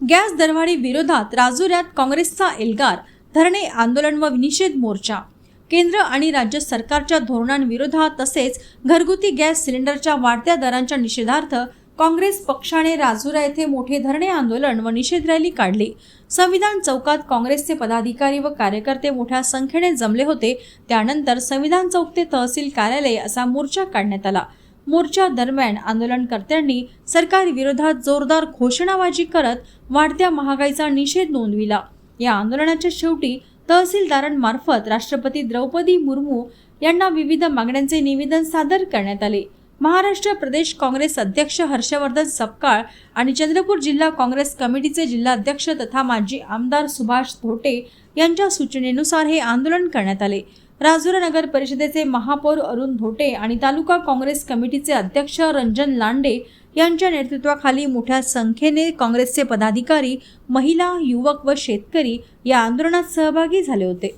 Gas दरवाढी विरोधात राजुऱ्यात काँग्रेसचा एल्गार, धरणे आंदोलन व निषेध मोर्चा। केंद्र आणि राज्य सरकारच्या धोरणांविरोधात तसेच घरगुती गॅस सिलेंडरच्या वाढत्या दरांच्या निषेधार्थ काँग्रेस पक्षाने राजुरा येथे मोठे धरणे आंदोलन व निषेध रॅली काढली। संविधान चौकात काँग्रेसचे पदाधिकारी व कार्यकर्ते मोठ्या संख्येने जमले होते। त्यानंतर संविधान चौक ते तहसील कार्यालय असा मोर्चा काढण्यात आला। मोर्चा दरम्यान आंदोलनकर्त्यांनी सरकार विरोधात जोरदार घोषणाबाजी करत वाढत्या महागाईचा निषेध नोंदविला। या आंदोलनाच्या शेवटी तहसीलदारांमार्फत राष्ट्रपती द्रौपदी मुर्मू यांना विविध मागण्यांचे निवेदन सादर करण्यात आले। महाराष्ट्र प्रदेश काँग्रेस अध्यक्ष हर्षवर्धन सपकाळ आणि चंद्रपूर जिल्हा काँग्रेस कमिटीचे जिल्हाध्यक्ष तथा माजी आमदार सुभाष धोटे यांच्या सूचनेनुसार हे आंदोलन करण्यात आले। राजुरा नगर परिषदेचे महापौर अरुण धोटे आणि तालुका काँग्रेस कमिटीचे अध्यक्ष रंजन लांडे यांच्या नेतृत्वाखाली मोठ्या संख्येने काँग्रेसचे पदाधिकारी, महिला, युवक व शेतकरी या आंदोलनात सहभागी झाले होते।